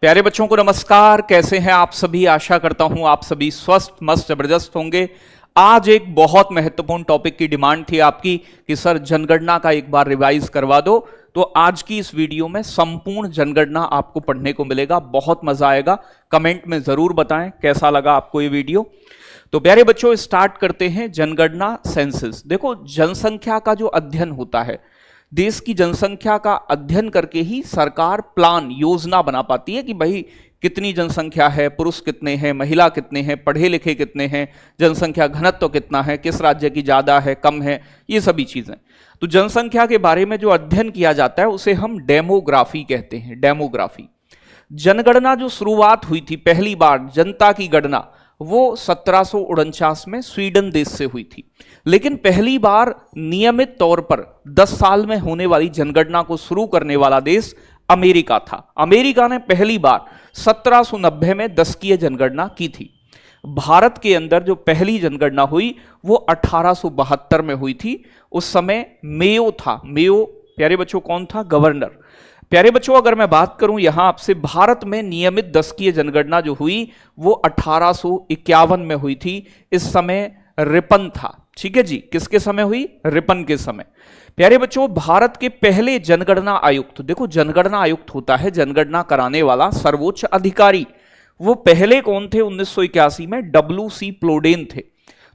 प्यारे बच्चों को नमस्कार। कैसे हैं आप सभी? आशा करता हूं आप सभी स्वस्थ मस्त जबरदस्त होंगे। आज एक बहुत महत्वपूर्ण टॉपिक की डिमांड थी आपकी कि सर जनगणना का एक बार रिवाइज करवा दो, तो आज की इस वीडियो में संपूर्ण जनगणना आपको पढ़ने को मिलेगा। बहुत मजा आएगा। कमेंट में जरूर बताएं कैसा लगा आपको ये वीडियो। तो प्यारे बच्चों स्टार्ट करते हैं जनगणना सेंसस। देखो, जनसंख्या का जो अध्ययन होता है, देश की जनसंख्या का अध्ययन करके ही सरकार प्लान योजना बना पाती है कि भाई कितनी जनसंख्या है, पुरुष कितने हैं, महिला कितने हैं, पढ़े लिखे कितने हैं, जनसंख्या घनत्व कितना है, किस राज्य की ज्यादा है कम है, ये सभी चीजें। तो जनसंख्या के बारे में जो अध्ययन किया जाता है उसे हम डेमोग्राफी कहते हैं। डेमोग्राफी। जनगणना जो शुरुआत हुई थी पहली बार जनता की गणना, वो 1749 में स्वीडन देश से हुई थी। लेकिन पहली बार नियमित तौर पर 10 साल में होने वाली जनगणना को शुरू करने वाला देश अमेरिका था। अमेरिका ने पहली बार 1790 में दशकीय जनगणना की थी। भारत के अंदर जो पहली जनगणना हुई वो 1872 में हुई थी। उस समय मेयो था। मेयो प्यारे बच्चों कौन था? गवर्नर। प्यारे बच्चों अगर मैं बात करूं यहां आपसे, भारत में नियमित दशकीय जनगणना जो हुई वो 1851 में हुई थी। इस समय रिपन था। ठीक है जी, किसके समय हुई? रिपन के समय। प्यारे बच्चों भारत के पहले जनगणना आयुक्त, देखो जनगणना आयुक्त होता है जनगणना कराने वाला सर्वोच्च अधिकारी, वो पहले कौन थे? 1981 में डब्ल्यू.सी. प्लोडेन थे।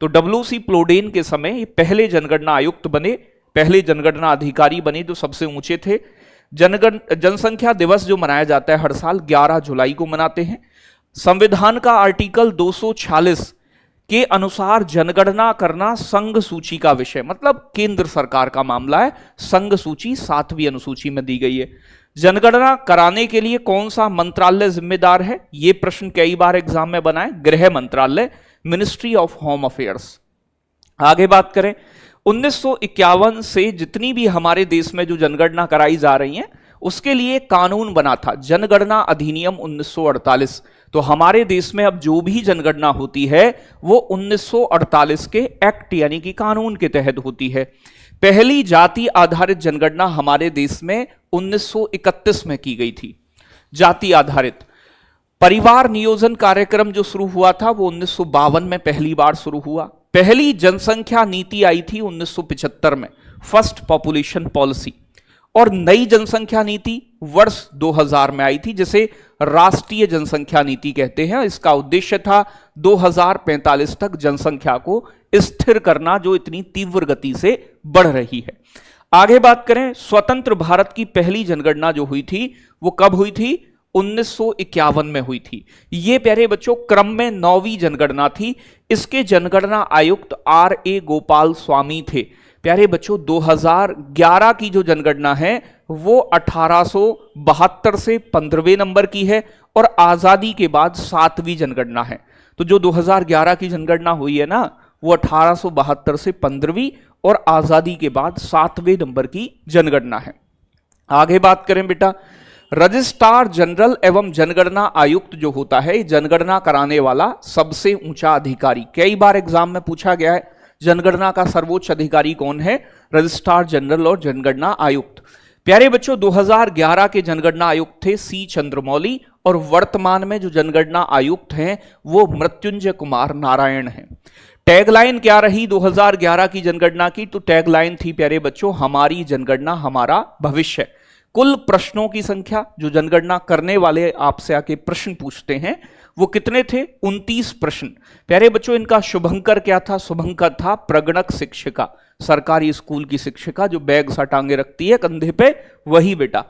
तो डब्ल्यू.सी. प्लोडेन के समय ये पहले जनगणना आयुक्त बने, पहले जनगणना अधिकारी बने जो सबसे ऊंचे थे। जनसंख्या दिवस जो मनाया जाता है हर साल 11 जुलाई को मनाते हैं। संविधान का आर्टिकल 246 के अनुसार जनगणना करना संघ सूची का विषय, मतलब केंद्र सरकार का मामला है। संघ सूची 7वीं अनुसूची में दी गई है। जनगणना कराने के लिए कौन सा मंत्रालय जिम्मेदार है? यह प्रश्न कई बार एग्जाम में बना है। गृह मंत्रालय, मिनिस्ट्री ऑफ होम अफेयर्स। आगे बात करें, 1951 से जितनी भी हमारे देश में जो जनगणना कराई जा रही है उसके लिए कानून बना था, जनगणना अधिनियम 1948। तो हमारे देश में अब जो भी जनगणना होती है वो 1948 के एक्ट यानी कि कानून के तहत होती है। पहली जाति आधारित जनगणना हमारे देश में 1931 में की गई थी। जाति आधारित परिवार नियोजन कार्यक्रम जो शुरू हुआ था वो 1952 में पहली बार शुरू हुआ। पहली जनसंख्या नीति आई थी 1975 में, फर्स्ट पॉपुलेशन पॉलिसी। और नई जनसंख्या नीति वर्ष 2000 में आई थी, जिसे राष्ट्रीय जनसंख्या नीति कहते हैं। इसका उद्देश्य था 2045 तक जनसंख्या को स्थिर करना जो इतनी तीव्र गति से बढ़ रही है। आगे बात करें, स्वतंत्र भारत की पहली जनगणना जो हुई थी वो कब हुई थी? 1951 में हुई थी। ये प्यारे बच्चों क्रम में 9वीं जनगणना थी। इसके जनगणना आयुक्त R.A. गोपाल स्वामी थे। प्यारे बच्चों 2011 की जो जनगणना है वो 1872 से 15वें नंबर की है और आजादी के बाद 7वीं जनगणना है। तो जो 2011 की जनगणना हुई है ना वो 1872 से 15वीं और आजादी के बाद 7वें नंबर की जनगणना है। आगे बात करें बेटा, रजिस्ट्रार जनरल एवं जनगणना आयुक्त जो होता है जनगणना कराने वाला सबसे ऊंचा अधिकारी। कई बार एग्जाम में पूछा गया है जनगणना का सर्वोच्च अधिकारी कौन है? रजिस्ट्रार जनरल और जनगणना आयुक्त। प्यारे बच्चों 2011 के जनगणना आयुक्त थे C. चंद्रमौली और वर्तमान में जो जनगणना आयुक्त हैं वो मृत्युंजय कुमार नारायण हैं। टैगलाइन क्या रही 2011 की जनगणना की? तो टैगलाइन थी प्यारे बच्चों, हमारी जनगणना हमारा भविष्य। कुल प्रश्नों की संख्या जो जनगणना करने वाले आपसे आके प्रश्न पूछते हैं वो कितने थे? 29 प्रश्न। प्यारे बच्चों इनका शुभंकर क्या था? शुभंकर था प्रगणक शिक्षिका, सरकारी स्कूल की शिक्षिका जो बैग सा टांगे रखती है कंधे पे, वही बेटा।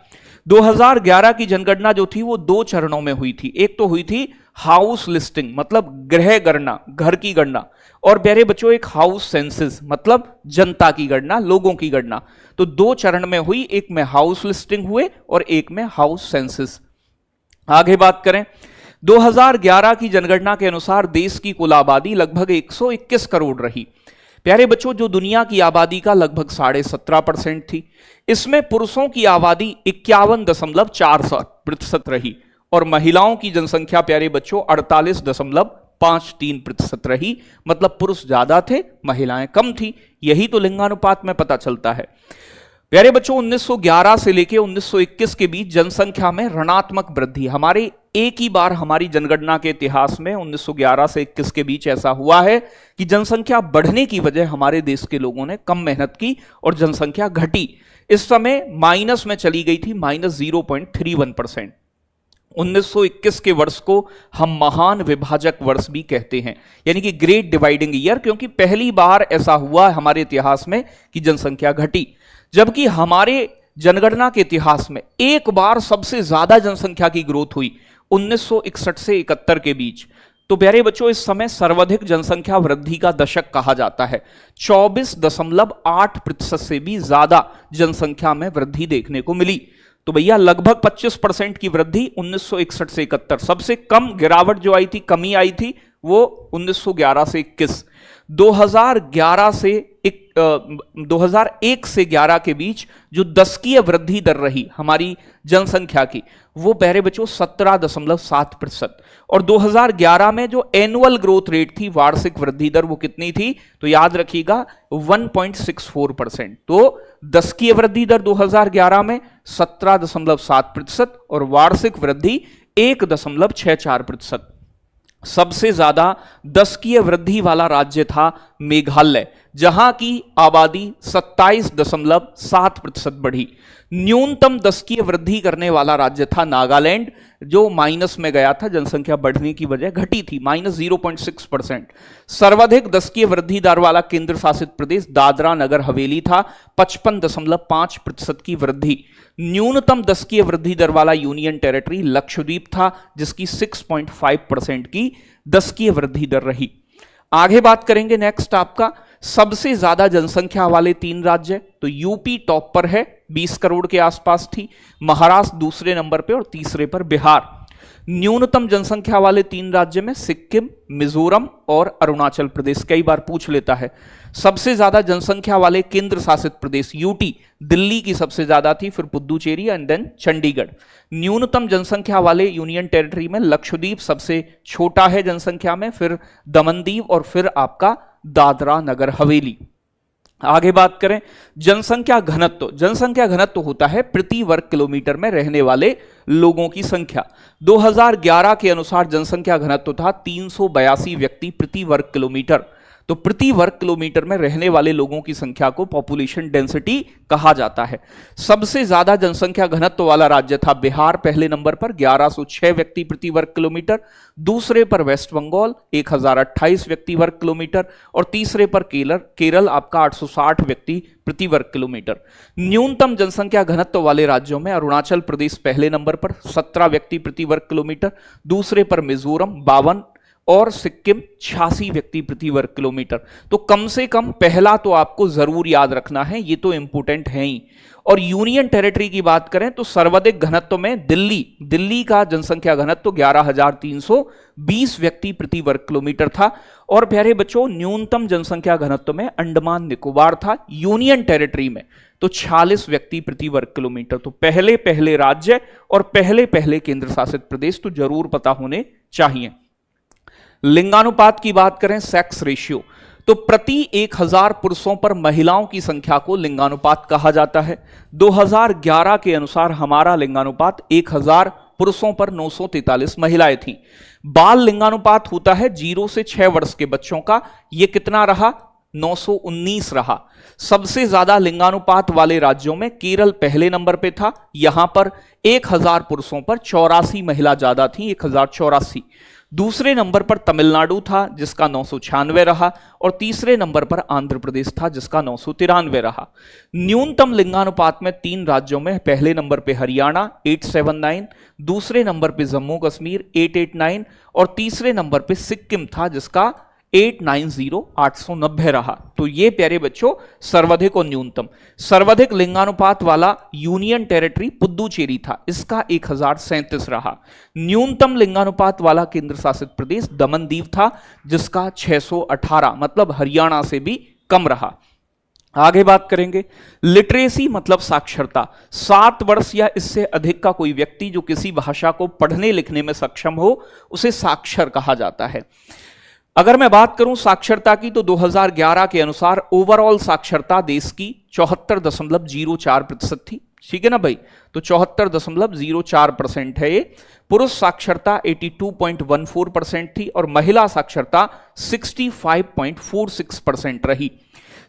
2011 की जनगणना जो थी वो 2 चरणों में हुई थी। एक तो हुई थी हाउस लिस्टिंग, मतलब गृह गणना, घर की गणना, और प्यारे बच्चों एक हाउस सेंसस, मतलब जनता की गणना, लोगों की गणना। तो 2 चरण में हुई, एक में हाउस लिस्टिंग हुए और एक में हाउस सेंसस। आगे बात करें, 2011 की जनगणना के अनुसार देश की कुल आबादी लगभग 121 करोड़ रही। प्यारे बच्चों जो दुनिया की आबादी का लगभग 17.5% थी, इसमें पुरुषों की आबादी 51.4% रही और महिलाओं की जनसंख्या प्यारे बच्चों 48.53% रही। मतलब पुरुष ज्यादा थे, महिलाएं कम थी। यही तो लिंगानुपात में पता चलता है। प्यारे बच्चों 1911 से लेकर 1921 के बीच जनसंख्या में ऋणात्मक वृद्धि, हमारे एक ही बार हमारी जनगणना के इतिहास में 1911 से 21 के बीच ऐसा हुआ है कि जनसंख्या बढ़ने की वजह हमारे देश के लोगों ने कम मेहनत की और जनसंख्या घटी। इस समय माइनस में चली गई थी, -0.31%। 1921 के वर्ष को हम महान विभाजक वर्ष भी कहते हैं, यानी कि ग्रेट डिवाइडिंग ईयर, क्योंकि पहली बार ऐसा हुआ हमारे इतिहास में कि जनसंख्या घटी। जबकि हमारे जनगणना के इतिहास में एक बार सबसे ज्यादा जनसंख्या की ग्रोथ हुई 1961 से 71 के बीच। तो प्यारे बच्चों, इस समय सर्वाधिक जनसंख्या वृद्धि का दशक कहा जाता है। 24.8% से भी ज्यादा जनसंख्या में वृद्धि देखने को मिली। तो भैया लगभग 25% की वृद्धि 1961 से 71। सबसे कम गिरावट जो आई थी, कमी आई थी, वो 1911 से 21। 2001 से 11 के बीच जो दशकीय वृद्धि दर रही हमारी जनसंख्या की, वो प्यारे बच्चों 17.7%। और 2011 में जो एनुअल ग्रोथ रेट थी, वार्षिक वृद्धि दर, वो कितनी थी? तो याद रखिएगा 1.64%। तो दशकीय वृद्धि दर 2011 में 17.7% और वार्षिक वृद्धि 1.64%। सबसे ज्यादा दशकीय वृद्धि वाला राज्य था मेघालय, जहां की आबादी 27.7% बढ़ी। न्यूनतम दशकीय वृद्धि करने वाला राज्य था नागालैंड, जो माइनस में गया था, जनसंख्या बढ़ने की वजह घटी थी, -0.6%। सर्वाधिक दशकीय वृद्धि दर वाला केंद्र शासित प्रदेश दादरा नगर हवेली था, 55.5% की वृद्धि। न्यूनतम दशकीय वृद्धि दर वाला यूनियन टेरिटरी लक्षद्वीप था, जिसकी 6.5% की दशकीय वृद्धि दर रही। आगे बात करेंगे नेक्स्ट आपका सबसे ज्यादा जनसंख्या वाले 3 राज्य। तो यूपी टॉप पर है, 20 करोड़ के आसपास थी। महाराष्ट्र दूसरे नंबर पे और तीसरे पर बिहार। न्यूनतम जनसंख्या वाले 3 राज्य में सिक्किम, मिजोरम और अरुणाचल प्रदेश। कई बार पूछ लेता है। सबसे ज्यादा जनसंख्या वाले केंद्र शासित प्रदेश यूटी, दिल्ली की सबसे ज्यादा थी, फिर पुद्दुचेरी एंड देन चंडीगढ़। न्यूनतम जनसंख्या वाले यूनियन टेरिटरी में लक्षद्वीप सबसे छोटा है जनसंख्या में, फिर दमनदीव और फिर आपका दादरा नगर हवेली। आगे बात करें जनसंख्या घनत्व। जनसंख्या घनत्व होता है प्रति वर्ग किलोमीटर में रहने वाले लोगों की संख्या। 2011 के अनुसार जनसंख्या घनत्व था 382 व्यक्ति प्रति वर्ग किलोमीटर। तो प्रति वर्ग किलोमीटर में रहने वाले लोगों की संख्या को पॉपुलेशन डेंसिटी कहा जाता है। सबसे ज्यादा जनसंख्या घनत्व वाला राज्य था बिहार, पहले नंबर पर 1106 व्यक्ति प्रति वर्ग किलोमीटर। दूसरे पर वेस्ट बंगाल 1028 व्यक्ति वर्ग किलोमीटर और तीसरे पर केरल आपका 860 व्यक्ति प्रति वर्ग किलोमीटर। न्यूनतम जनसंख्या घनत्व वाले राज्यों में अरुणाचल प्रदेश पहले नंबर पर 17 व्यक्ति प्रति वर्ग किलोमीटर, दूसरे पर मिजोरम 52 और सिक्किम 86 व्यक्ति प्रति वर्ग किलोमीटर। तो कम से कम पहला तो आपको जरूर याद रखना है, ये तो इंपोर्टेंट है ही। और यूनियन टेरिटरी की बात करें तो सर्वाधिक घनत्व में दिल्ली का जनसंख्या घनत्व 11,320 व्यक्ति प्रति वर्ग किलोमीटर था। और प्यारे बच्चों, न्यूनतम जनसंख्या घनत्व में अंडमान निकोबार था यूनियन टेरिटरी में, तो 46 व्यक्ति प्रति वर्ग किलोमीटर। तो पहले पहले राज्य और पहले पहले केंद्र शासित प्रदेश तो जरूर पता होने चाहिए। लिंगानुपात की बात करें, सेक्स रेशियो, तो प्रति 1000 पुरुषों पर महिलाओं की संख्या को लिंगानुपात कहा जाता है। 2011 के अनुसार हमारा लिंगानुपात 1000 पुरुषों पर 943 महिलाएं थीं। बाल लिंगानुपात होता है 0 से 6 वर्ष के बच्चों का, यह कितना रहा? 919 रहा। सबसे ज्यादा लिंगानुपात वाले राज्यों में केरल पहले नंबर पे था, यहां पर 1000 पुरुषों पर 84 महिला ज्यादा थी, 1084। दूसरे नंबर पर तमिलनाडु था जिसका 996 रहा और तीसरे नंबर पर आंध्र प्रदेश था जिसका 993 रहा। न्यूनतम लिंगानुपात में 3 राज्यों में पहले नंबर पे हरियाणा 879, दूसरे नंबर पे जम्मू कश्मीर 889 और तीसरे नंबर पे सिक्किम था जिसका 890 रहा। तो ये प्यारे बच्चों सर्वाधिक और न्यूनतम। सर्वाधिक लिंगानुपात वाला यूनियन टेरिटरी पुद्दुचेरी था, इसका 1037 रहा। न्यूनतम लिंगानुपात वाला केंद्र शासित प्रदेश दमनदीव था जिसका 618, मतलब हरियाणा से भी कम रहा। आगे बात करेंगे लिटरेसी मतलब साक्षरता। 7 वर्ष या इससे अधिक का कोई व्यक्ति जो किसी भाषा को पढ़ने लिखने में सक्षम हो उसे साक्षर कहा जाता है। अगर मैं बात करूं साक्षरता की तो 2011 के अनुसार ओवरऑल साक्षरता देश की 74.04% थी। ठीक है ना भाई। तो 74.04% है ये। पुरुष साक्षरता 82.14% थी और महिला साक्षरता 65.46% रही।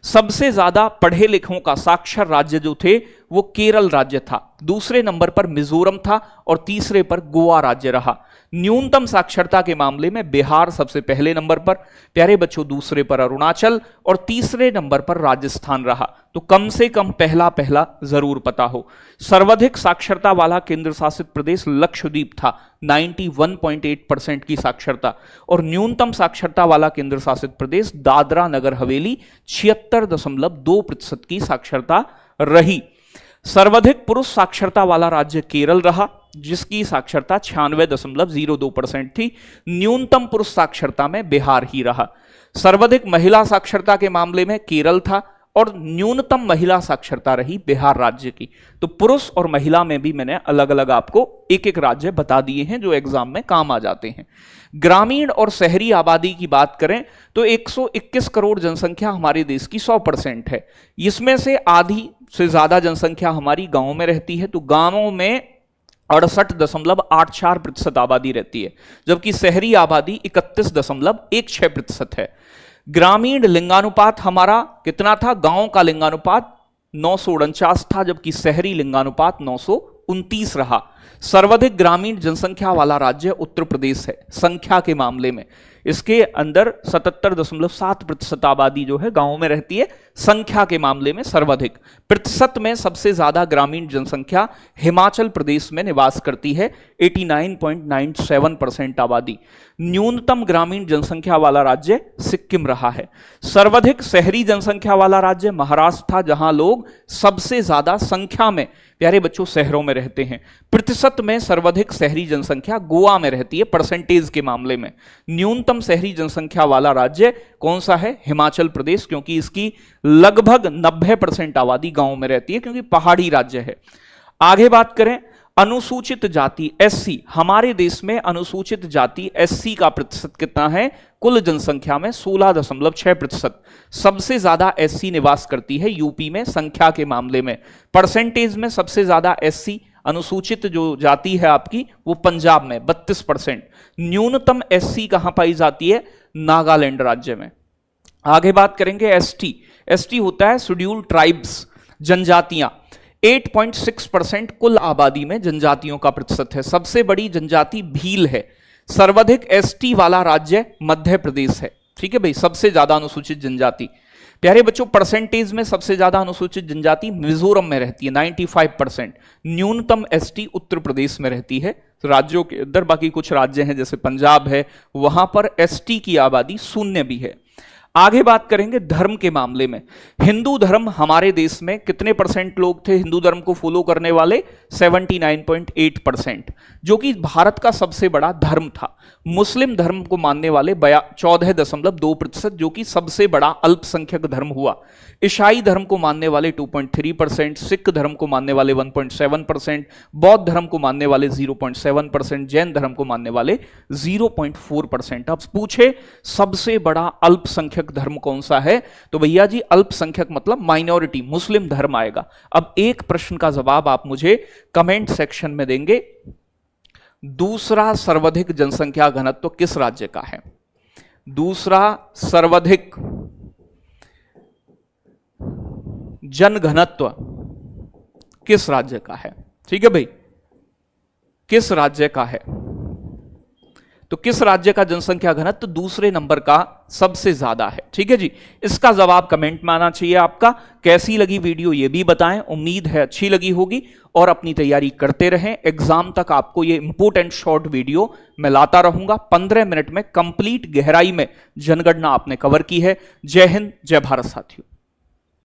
सबसे ज्यादा पढ़े लिखों का साक्षर राज्य जो थे वो केरल राज्य था, दूसरे नंबर पर मिजोरम था और तीसरे पर गोवा राज्य रहा। न्यूनतम साक्षरता के मामले में बिहार सबसे पहले नंबर पर, प्यारे बच्चों दूसरे पर अरुणाचल और तीसरे नंबर पर राजस्थान रहा। तो कम से कम पहला पहला जरूर पता हो। सर्वाधिक साक्षरता वाला केंद्र शासित प्रदेश लक्षद्वीप था, 91.8% की साक्षरता, और न्यूनतम साक्षरता वाला केंद्र शासित प्रदेश दादरा नगर हवेली 76.2% की साक्षरता रही। सर्वाधिक पुरुष साक्षरता वाला राज्य केरल रहा, जिसकी साक्षरता 96.02% थी। न्यूनतम पुरुष साक्षरता में बिहार ही रहा। सर्वाधिक महिला साक्षरता के मामले में केरल था और न्यूनतम महिला साक्षरता रही बिहार राज्य की। तो पुरुष और महिला में भी मैंने अलग अलग आपको एक एक राज्य बता दिए हैं जो एग्जाम में काम आ जाते हैं। ग्रामीण और शहरी आबादी की बात करें तो 121 करोड़ जनसंख्या हमारे देश की 100% है। इसमें से आधी से ज्यादा जनसंख्या हमारी गांवों में रहती है। तो गांवों में 68.84% आबादी रहती है, जबकि शहरी आबादी 31.16% है। ग्रामीण लिंगानुपात हमारा कितना था? गांव का लिंगानुपात 949 था, जबकि शहरी लिंगानुपात 929 रहा। सर्वाधिक ग्रामीण जनसंख्या वाला राज्य उत्तर प्रदेश है संख्या के मामले में। इसके अंदर 77.7% आबादी जो है गांवों में रहती है, संख्या के मामले में सर्वाधिक। प्रतिशत में सबसे ज्यादा ग्रामीण जनसंख्या हिमाचल प्रदेश में निवास करती है, 89.97% आबादी। न्यूनतम ग्रामीण जनसंख्या वाला राज्य सिक्किम रहा है। सर्वाधिक शहरी जनसंख्या वाला राज्य महाराष्ट्र था, जहां लोग सबसे ज्यादा संख्या में प्यारे बच्चों शहरों में रहते हैं। प्रतिशत में सर्वाधिक शहरी जनसंख्या गोवा में रहती है परसेंटेज के मामले में। न्यूनतम शहरी जनसंख्या वाला राज्य कौन सा है? हिमाचल प्रदेश, क्योंकि इसकी लगभग 90% आबादी गांव में रहती है, क्योंकि पहाड़ी राज्य है। आगे बात करें अनुसूचित जाति एससी, हमारे देश में अनुसूचित जाति एससी का प्रतिशत कितना है? कुल जनसंख्या में 16.6%। सबसे ज्यादा एससी निवास करती है यूपी में संख्या के मामले में। परसेंटेज में सबसे ज्यादा एससी अनुसूचित जो जाति है आपकी वो पंजाब में 32%। न्यूनतम एससी कहां पाई जाती है? नागालैंड राज्य में। आगे बात करेंगे एसटी। एसटी होता है शेड्यूल्ड ट्राइब्स, जनजातियां। 8.6% कुल आबादी में जनजातियों का प्रतिशत है। सबसे बड़ी जनजाति भील है। सर्वाधिक एसटी वाला राज्य मध्य प्रदेश है। ठीक है भाई, सबसे ज्यादा अनुसूचित जनजाति। प्यारे बच्चों परसेंटेज में सबसे ज्यादा अनुसूचित जनजाति मिजोरम में रहती है 95%। न्यूनतम एसटी उत्तर प्रदेश में रहती है। राज्यों के अंदर बाकी कुछ राज्य हैं जैसे पंजाब है, वहां पर एसटी की आबादी 0 भी है। आगे बात करेंगे धर्म के मामले में। हिंदू धर्म हमारे देश में कितने परसेंट लोग थे हिंदू धर्म को फॉलो करने वाले? 79.8%, जो कि भारत का सबसे बड़ा धर्म था। मुस्लिम धर्म को मानने वाले 14.2%, जो कि सबसे बड़ा अल्पसंख्यक धर्म हुआ। ईसाई धर्म को मानने वाले 2.3%, सिख धर्म को मानने वाले 1.7%, बौद्ध धर्म को मानने वाले 0.7%, जैन धर्म को मानने वाले 0.4%। अब पूछे सबसे बड़ा अल्पसंख्यक धर्म कौन सा है? तो भैया जी अल्पसंख्यक मतलब माइनॉरिटी, मुस्लिम धर्म आएगा। अब एक प्रश्न का जवाब आप मुझे कमेंट सेक्शन में देंगे। दूसरा सर्वाधिक जनसंख्या घनत्व किस राज्य का है? दूसरा सर्वाधिक जनघनत्व किस राज्य का है? ठीक है भाई, किस राज्य का है? तो किस राज्य का जनसंख्या घनत्व दूसरे नंबर का सबसे ज्यादा है? ठीक है जी, इसका जवाब कमेंट में आना चाहिए आपका। कैसी लगी वीडियो ये भी बताएं, उम्मीद है अच्छी लगी होगी। और अपनी तैयारी करते रहें, एग्जाम तक आपको ये इंपोर्टेंट शॉर्ट वीडियो मैं लाता रहूंगा। 15 मिनट में कंप्लीट गहराई में जनगणना आपने कवर की है। जय हिंद, जय भारत साथियों।